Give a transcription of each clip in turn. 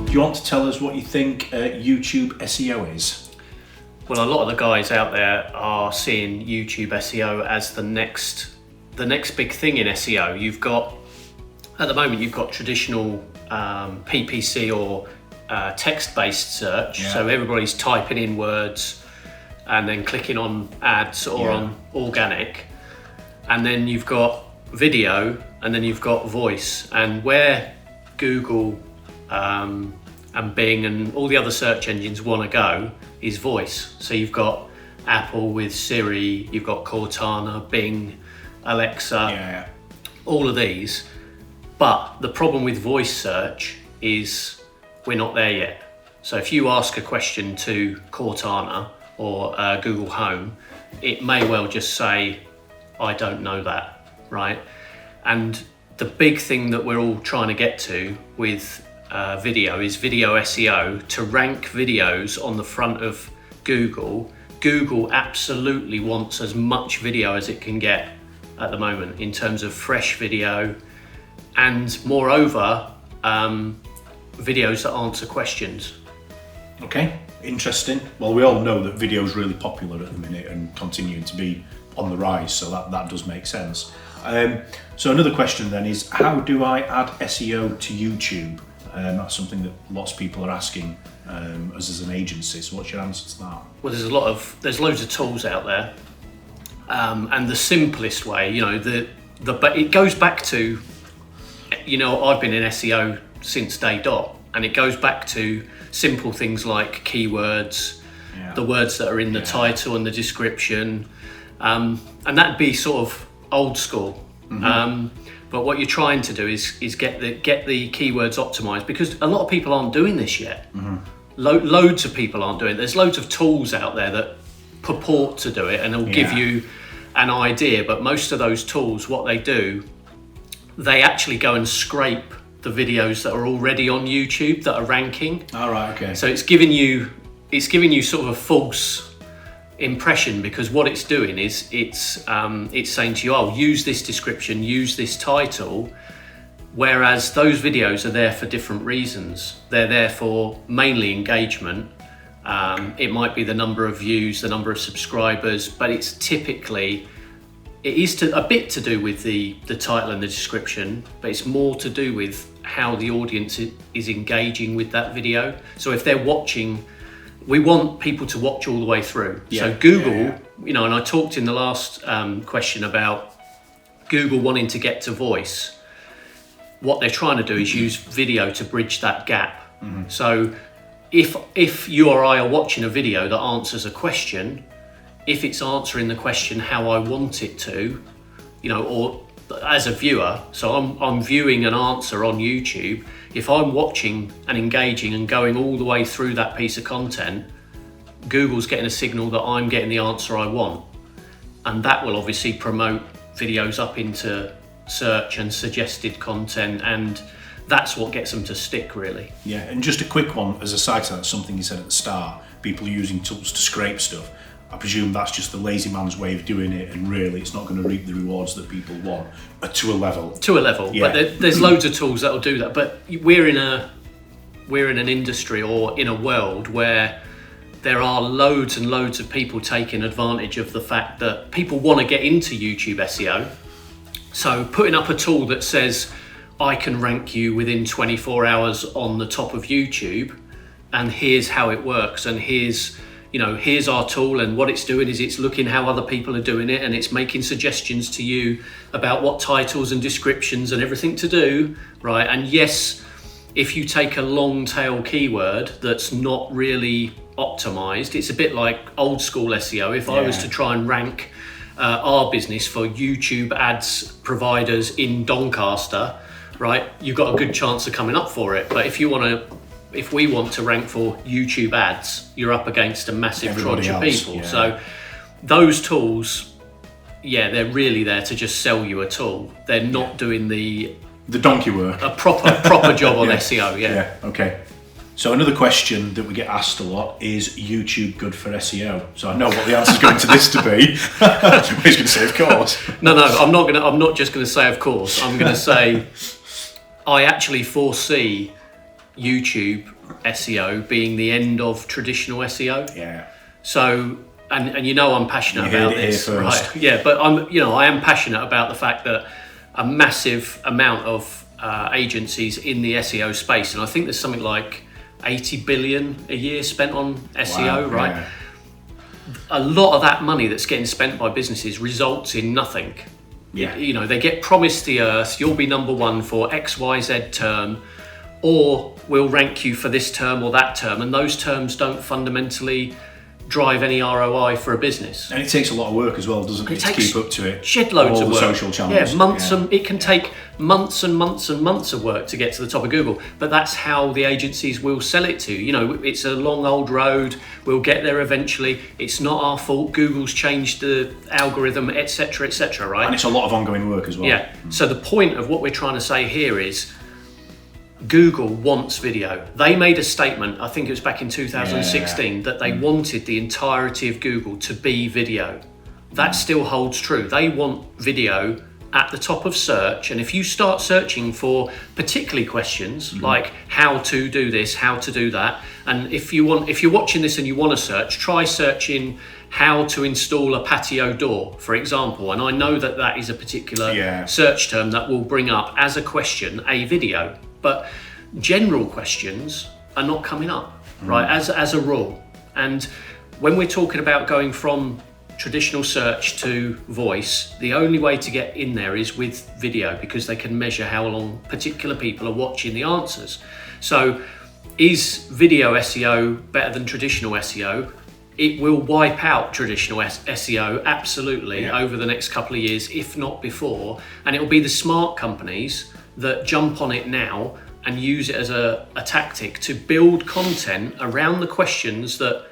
Do you want to tell us what you think YouTube SEO is? Well, a lot of the guys out there are seeing YouTube SEO as the next big thing in SEO. At the moment, you've got traditional PPC or text-based search. Yeah. So everybody's typing in words and then clicking on ads or on organic. And then you've got video, and then you've got voice. And where Google and Bing and all the other search engines want to go is voice. So you've got Apple with Siri, you've got Cortana, Bing, Alexa, all of these. But the problem with voice search is we're not there yet. So if you ask a question to Cortana or Google Home, it may well just say, I don't know that, right? And the big thing that we're all trying to get to with video is video SEO, to rank videos on the front of Google. Google absolutely wants as much video as it can get at the moment in terms of fresh video, and moreover, videos that answer questions. Okay, interesting. Well, we all know that video is really popular at the minute and continuing to be on the rise, so that does make sense. So another question then is, how do I add SEO to YouTube? That's something that lots of people are asking us as an agency. So what's your answer to that? Well, there's loads of tools out there, and the simplest way, but it goes back to, I've been in SEO since day dot, and it goes back to simple things like keywords, the words that are in the title and the description, and that'd be sort of old school. But what you're trying to do is get the keywords optimized, because a lot of people aren't doing this yet. Loads of people aren't doing it. There's loads of tools out there that purport to do it, and they'll give you an idea, but most of those tools, what they do, they actually go and scrape the videos that are already on YouTube that are ranking. All right, okay. So it's giving you sort of a false impression, because what it's doing is it's saying to you, use this description, use this title, whereas those videos are there for different reasons. They're there for mainly engagement. It might be the number of views, the number of subscribers, but it is a bit to do with the title and the description, but it's more to do with how the audience is engaging with that video. So if they're watching, we want people to watch all the way through. So Google, and I talked in the last question about Google wanting to get to voice. What they're trying to do is use video to bridge that gap. So if you or I are watching a video that answers a question, if it's answering the question how I want it to, or as a viewer, so I'm viewing an answer on YouTube, if I'm watching and engaging and going all the way through that piece of content, Google's getting a signal that I'm getting the answer I want. And that will obviously promote videos up into search and suggested content, and that's what gets them to stick, really. Yeah, and just a quick one as a side to that, something you said at the start, people using tools to scrape stuff. I presume that's just the lazy man's way of doing it, and really it's not going to reap the rewards that people want to a level. But there's loads of tools that'll do that. But we're in an industry or in a world where there are loads and loads of people taking advantage of the fact that people want to get into YouTube SEO. So putting up a tool that says, I can rank you within 24 hours on the top of YouTube, and here's how it works, and here's our tool, and what it's doing is it's looking how other people are doing it, and it's making suggestions to you about what titles and descriptions and everything to do, right? And yes, if you take a long tail keyword that's not really optimized, it's a bit like old school SEO. If I was to try and rank our business for YouTube ads providers in Doncaster, right, you've got a good chance of coming up for it. But if we want to rank for YouTube ads, you're up against a massive trudge of people. So those tools, they're really there to just sell you a tool. They're not doing the donkey work. A proper job on SEO. Yeah. Okay. So another question that we get asked a lot is, YouTube good for SEO? So I know what the answer is going to this to be. He's going to say, of course. No, I'm not just going to say, of course. I'm going to say, I actually foresee YouTube SEO being the end of traditional SEO. Yeah. So, and I'm passionate about this, right? Yeah, but I am passionate about the fact that a massive amount of agencies in the SEO space, and I think there's something like 80 billion a year spent on SEO, right? Yeah. A lot of that money that's getting spent by businesses results in nothing. Yeah. They get promised the earth, you'll be number one for XYZ term, or we'll rank you for this term or that term, and those terms don't fundamentally drive any ROI for a business. And it takes a lot of work as well, doesn't it, to keep up to it? Shed loads of work. Social channels. Yeah, it can take months and months and months of work to get to the top of Google, but that's how the agencies will sell it to. It's a long old road, we'll get there eventually, it's not our fault, Google's changed the algorithm, etc., right? And it's a lot of ongoing work as well. Yeah, so the point of what we're trying to say here is Google wants video. They made a statement, I think it was back in 2016, that they wanted the entirety of Google to be video. That still holds true. They want video at the top of search, and if you start searching for particularly questions like how to do this, how to do that, and if you're watching this and you want to search, try searching how to install a patio door, for example, and I know that is a particular search term that will bring up as a question a video. But general questions are not coming up, right, as a rule. And when we're talking about going from traditional search to voice, the only way to get in there is with video, because they can measure how long particular people are watching the answers. So is video SEO better than traditional SEO? It will wipe out traditional SEO, absolutely, over the next couple of years, if not before. And it will be the smart companies that jump on it now and use it as a tactic to build content around the questions that,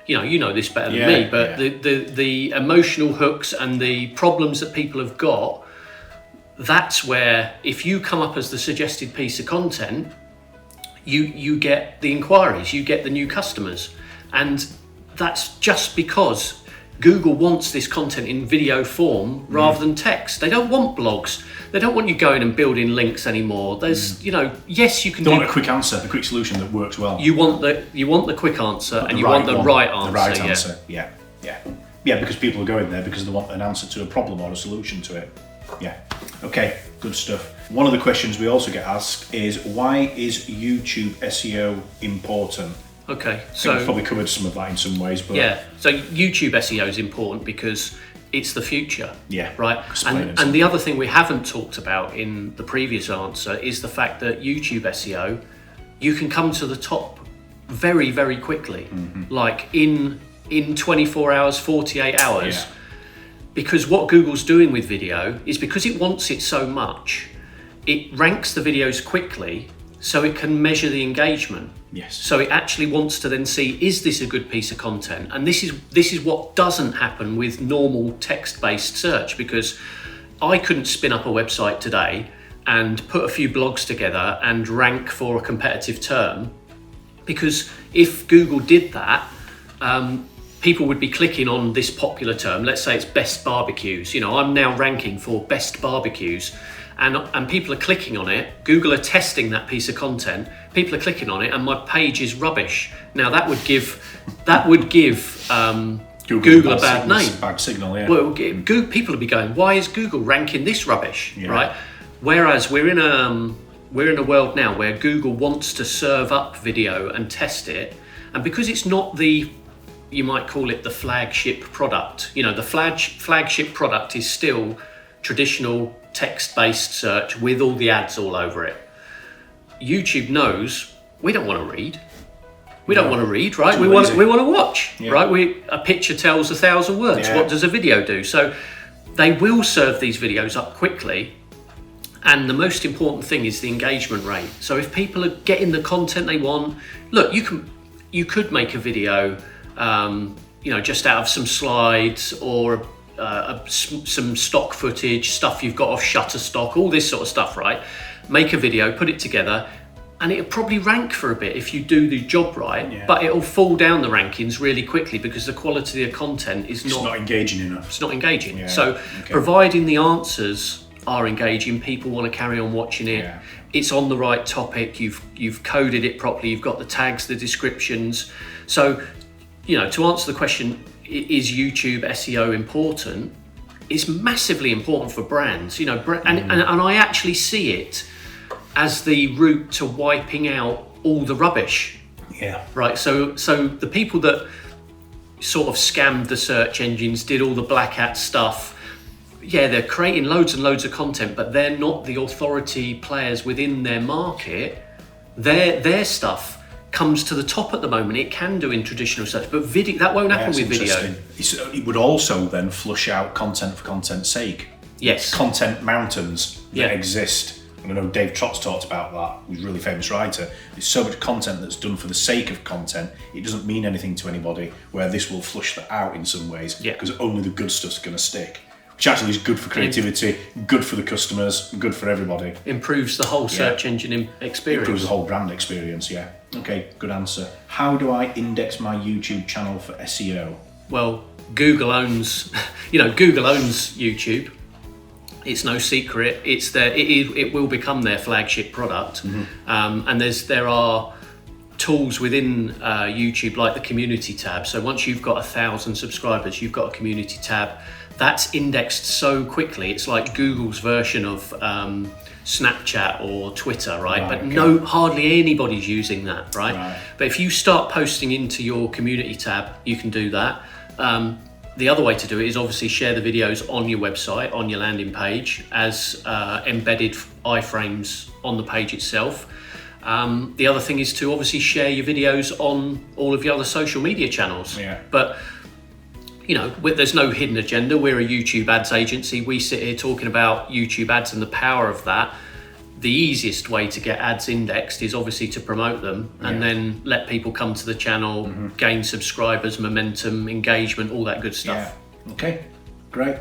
you know this better than me, but the emotional hooks and the problems that people have got, that's where, if you come up as the suggested piece of content, you get the inquiries, you get the new customers. And that's just because Google wants this content in video form rather than text. They don't want blogs. They don't want you going and building links anymore. There's, yes, you can They want a quick answer, a quick solution that works well. You want the quick answer, and you want the right answer. The right answer, yeah. Because people are going there because they want an answer to a problem or a solution to it. Yeah. Okay, good stuff. One of the questions we also get asked is, why is YouTube SEO important? Okay, so we've probably covered some of that in some ways, but so YouTube SEO is important because it's the future. Yeah, right. And the other thing we haven't talked about in the previous answer is the fact that YouTube SEO, you can come to the top very, very quickly, like in 24 hours, 48 hours. Because what Google's doing with video is, because it wants it so much, it ranks the videos quickly so it can measure the engagement. Yes. So it actually wants to then see, is this a good piece of content? And this is what doesn't happen with normal text-based search, because I couldn't spin up a website today and put a few blogs together and rank for a competitive term, because if Google did that, people would be clicking on this popular term. Let's say it's best barbecues. I'm now ranking for best barbecues. And people are clicking on it. Google are testing that piece of content. People are clicking on it, and my page is rubbish. Now that would give Google a bad name. Bad signal, yeah. Well, people will be going, why is Google ranking this rubbish, right? Whereas we're in a world now where Google wants to serve up video and test it, and because it's not you might call it the flagship product. The flagship product is still traditional text-based search with all the ads all over it. YouTube knows we don't want to read. We don't want to read, right? We want to watch, right? A picture tells 1,000 words. Yeah. What does a video do? So they will serve these videos up quickly. And the most important thing is the engagement rate. So if people are getting the content they want, look, you could make a video, just out of some slides or some stock footage, stuff you've got off Shutterstock, all this sort of stuff, right? Make a video, put it together, and it'll probably rank for a bit if you do the job right, but it'll fall down the rankings really quickly because the quality of the content is not engaging enough. It's not engaging. Providing the answers are engaging, people want to carry on watching it. it's on the right topic, you've coded it properly, you've got the tags, the descriptions. So, to answer the question, is YouTube SEO important? It's massively important for brands, and I actually see it as the route to wiping out all the rubbish. Yeah. Right. So the people that sort of scammed the search engines, did all the black hat stuff, they're creating loads and loads of content, but they're not the authority players within their market. Their stuff comes to the top at the moment. It can do in traditional search, but video, that won't happen with video. It would also then flush out content for content's sake. Yes. Content mountains that exist. And I know Dave Trott's talked about that, who's a really famous writer. There's so much content that's done for the sake of content, it doesn't mean anything to anybody, where this will flush that out in some ways, because only the good stuff's going to stick. Which actually is good for creativity, good for the customers, good for everybody. Improves the whole search engine experience. Improves the whole brand experience, yeah. Okay, good answer. How do I index my YouTube channel for SEO? Well, Google owns YouTube. It's no secret. It's it will become their flagship product. And there are tools within YouTube like the community tab. So once you've got 1,000 subscribers, you've got a community tab. That's indexed so quickly. It's like Google's version of Snapchat or Twitter, right? But hardly anybody's using that, right? But if you start posting into your community tab, you can do that. The other way to do it is obviously share the videos on your website, on your landing page, as embedded iframes on the page itself. The other thing is to obviously share your videos on all of your other social media channels. But there's no hidden agenda. We're a YouTube ads agency. We sit here talking about YouTube ads and the power of that. The easiest way to get ads indexed is obviously to promote them and then let people come to the channel, gain subscribers, momentum, engagement, all that good stuff. Okay, great.